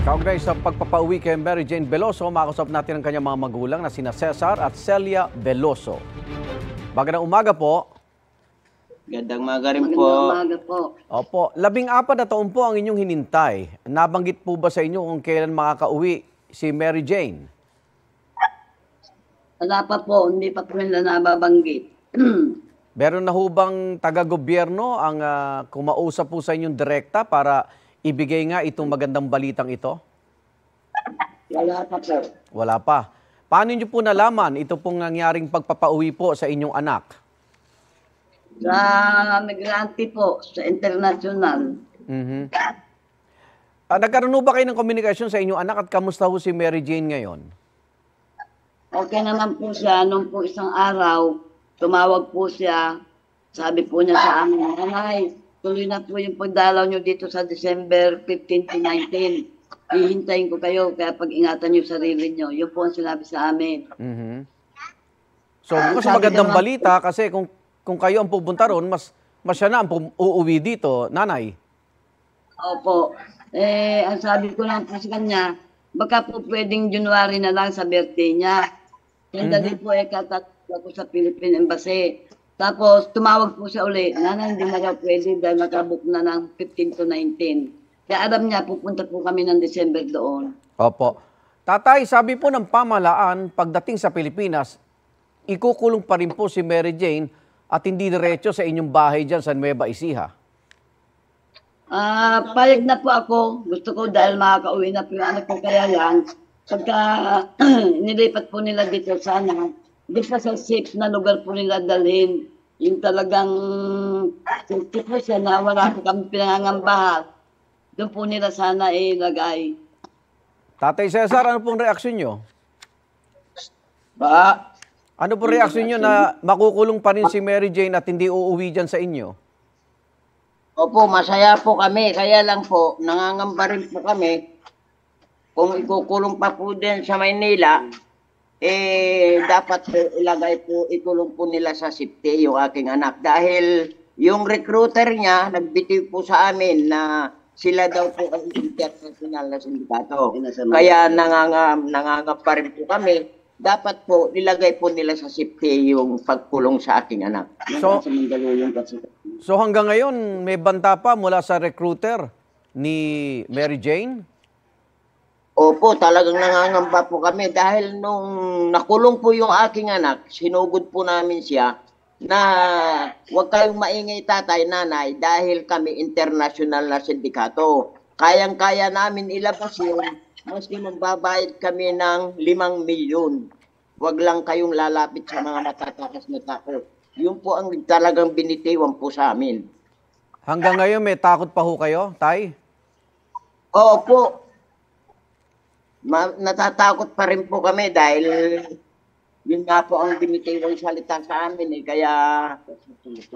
Kaugnay sa pagpapauwi kay Mary Jane Veloso, makausap natin ang kanyang mga magulang na sina Cesar at Celia Veloso. Magandang umaga po. Gandang umaga rin po. Magandang umaga po. Opo, 14 na taon po ang inyong hinintay. Nabanggit po ba sa inyo kung kailan makakauwi si Mary Jane? Wala pa po, hindi pa po nila nababanggit. Meron na ho bang taga-gobyerno ang kumausap po sa inyong direkta para ibigay nga itong magandang balitang ito? Wala pa po. Wala pa. Paano niyo po nalaman ito pong nangyaring pagpapauwi po sa inyong anak? Sa migrante po, sa international. Nagkaroon ba kayo ng komunikasyon sa inyong anak at kamusta ho si Mary Jane ngayon? Okay naman po siya. Nung po isang araw, tumawag po siya. Sabi po niya sa amin, "Nanay, tuloy na po yung pagdalaw niyo dito sa December 15 to 19. Hihintayin ko kayo, kaya pag-ingatan niyo sarili niyo." Yun po ang sinabi sa amin. So, mas magandang balita kasi kung kayo ang pupunta ron, mas siya na ang uuwi dito, nanay. Opo. Ang sabi ko lang po sa kanya, baka po pwedeng January na lang sa birthday niya. Sandali po katatlo ko sa Philippine Embassy. Tapos tumawag po siya uli, "Nanay, hindi na daw pwede dahil nakabook na ng 15 to 19. Kaya alam niya, pupunta po kami ng December doon. Opo. Tatay, sabi po ng pamahalaan, pagdating sa Pilipinas, ikukulong pa rin po si Mary Jane at hindi diretso sa inyong bahay dyan sa Nueva Ecija. Payag na po ako. Gusto ko dahil makakauwi na po yung anak ko, kaya lang, pagka nilipat po nila dito sana, di pa sa safe na lugar po nila dalhin. Yung talagang safety po siya na wala po kami pinangangambahan. Doon po nila sana ilagay. Tatay Cesar, ano pong reaksyon nyo? Ba, Ano pong reaksyon nyo na makukulong pa rin si Mary Jane at hindi uuwi dyan sa inyo? opo, masaya po kami. Kaya lang po, nangangamba rin po kami. Kung ikukulong pa po din sa Maynila, dapat ikulong po nila sa safety yung aking anak. Dahil yung recruiter niya, nagbitiw po sa amin na sila daw po ang international na sindikato. Kaya nangangamba rin po kami. Dapat po, nilagay po nila sa safety yung pagkulong sa aking anak. So hanggang ngayon, may banta pa mula sa recruiter ni Mary Jane? Opo, talagang nangangamba po kami dahil nung nakulong po yung aking anak, sinugod po namin siya na huwag kayong maingay tatay, nanay, dahil kami international na sindikato. Kayang-kaya namin ilabas yun, maski magbabayad kami ng 5 milyon. Huwag lang kayong lalapit sa mga matatakas na tao. Yun po ang talagang binitiwan po sa amin. Hanggang ngayon, may takot pa ho kayo, tay? Opo. Natatakot pa rin po kami dahil yun nga po ang binitiwang salita sa amin kaya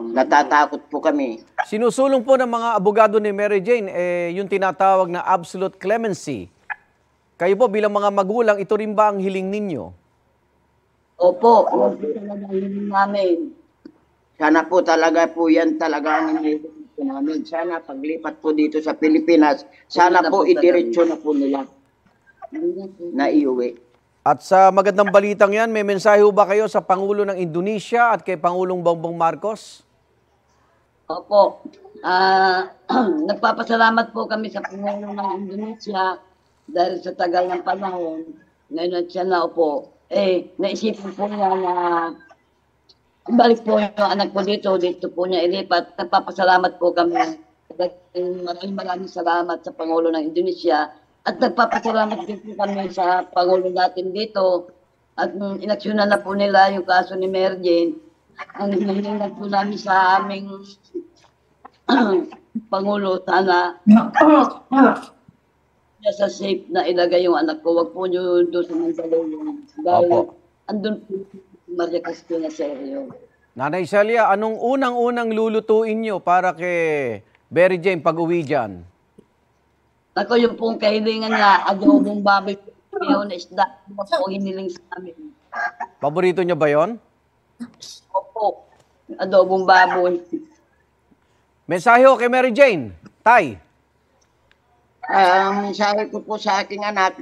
natatakot po kami. Sinusulong po ng mga abogado ni Mary Jane yung tinatawag na absolute clemency. Kayo po bilang mga magulang, ito rin ba ang hiling ninyo? Opo, yun po talaga hiling namin. Sana po talaga po yan talaga ang hinihingi namin. Sana paglipat po dito sa Pilipinas, sana po idiretso na po nila na iuwi. At sa magandang balitang yan, may mensahe ho ba kayo sa Pangulo ng Indonesia at kay Pangulong Bongbong Marcos? Opo. Nagpapasalamat po kami sa Pangulo ng Indonesia dahil sa tagal ng panahon, ngayon at siya na po, naisipin po niya na balik po yung anak ko dito po niya ilipat. Nagpapasalamat po kami. Maraming salamat sa Pangulo ng Indonesia at nagpapasalamat din po kami sa Pangulo natin dito at inaksyonan na po nila yung kaso ni Mary Jane. Ang hinihingan po namin sa aming Pangulo, sana sa safe na ilagay yung anak ko. Huwag po nyo doon sa Mandaluyong. Dahil andun po Maria Cristina Sergio. Nanay Celia, anong unang-unang lulutuin nyo para kay Mary Jane pag-uwi dyan? Ako yung pong kahilingan niya, adobong baboy na isda. Ano po hiniling sa amin. Paborito niya ba yon? Opo, adobong baboy. Mensahe ho kay Mary Jane. Tay. Sabi ko po sa aking anak,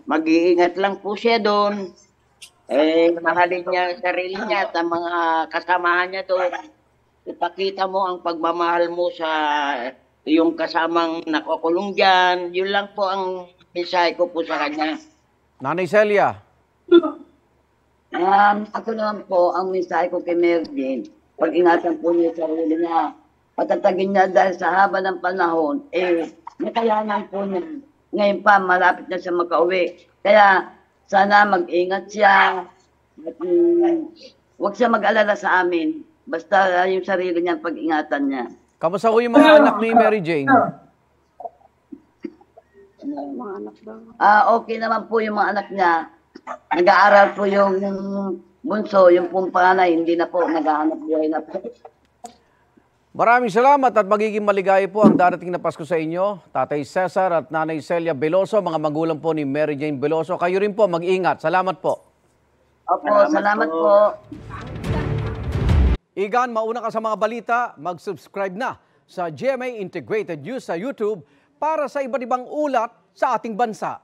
mag-iingat lang po siya doon. Mahalin niya ang sarili niya at ang mga kasamahan niya doon. Ipakita mo ang pagmamahal mo sa iyong kasamang nakakulong dyan. Yun lang po ang mensahe ko po sa kanya. Nanay Celia. Ako naman po, ang mensahe ko kay Mary Jane, pag-ingatan po niya sa sarili niya. Patatagin niya dahil sa haba ng panahon, nakayanan po niya. Ngayon pa, malapit na siya makauwi. Kaya, sana mag-ingat siya. At, huwag siya mag-alala sa amin. Basta yung sarili niya, pag-ingatan niya. Kamusta ho yung mga anak ni Mary Jane? Okay naman po yung mga anak niya. Nag-aaral po yung bunso, yung pong panganay, hindi na po, nag-aanap buhay na po. Maraming salamat at magiging maligaya po ang darating na Pasko sa inyo. Tatay Cesar at Nanay Celia Veloso, mga magulang po ni Mary Jane Veloso. Kayo rin po, mag-ingat. Salamat po. Opo, salamat po. Igan, mauna ka sa mga balita, mag-subscribe na sa GMA Integrated News sa YouTube para sa iba't ibang ulat sa ating bansa.